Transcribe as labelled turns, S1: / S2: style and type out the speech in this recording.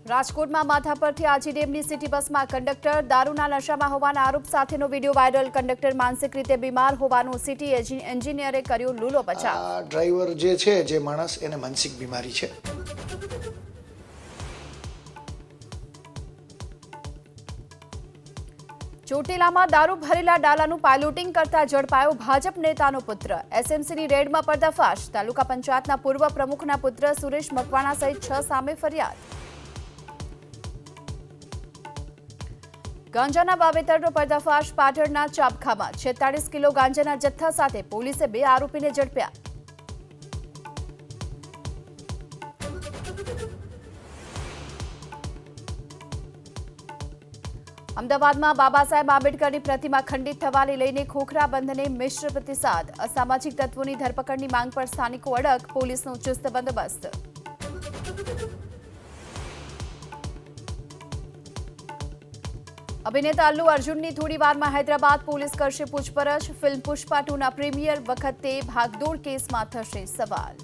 S1: રાજકોટમાં માથા પરથી આજી ડેમની સિટી બસમાં કંડક્ટર દારૂના નશામાં હોવાના આરોપ સાથેનો વિડીયો વાયરલ। કંડક્ટર માનસિક રીતે બીમાર હોવાનું સિટી એન્જિનિયરે કર્યો લૂલો બચાવ।
S2: ડ્રાઈવર જે છે જે માણસ એને માનસિક બીમારી છે।
S1: ચોટીલામાં દારૂ ભરેલા ડાલાનું પાયલોટિંગ કરતા ઝડપાયો ભાજપ નેતાનો પુત્ર। એસએમસીની રેડમાં પર્દાફાશ। તાલુકા પંચાયતના પૂર્વ પ્રમુખના પુત્ર સુરેશ મકવાણા સહિત 6 સામે ફરિયાદ। ગાંજાના વાવેતરનો પર્દાફાશ। પાટણના ચાબખામાં 46 કિલો ગાંજાના જથ્થા સાથે પોલીસે 2 આરોપીને ઝડપ્યા। અમદાવાદમાં બાબા સાહેબ આંબેડકરની પ્રતિમા ખંડિત થવાને લઈને ખોખરા બંધને મિશ્ર પ્રતિસાદ। અસામાજિક તત્વોની ધરપકડની માંગ પર સ્થાનિકો અડગ। પોલીસનો ચુસ્ત બંદોબસ્ત। અભિનેતા અલ્લુ અર્જુનની થોડી વારમાં હૈદરાબાદ પોલીસ કરશે પૂછપરછ। ફિલ્મ પુષ્પા 2ના પ્રીમિયર વખતે ભાગદોડ કેસમાં થશે સવાલ।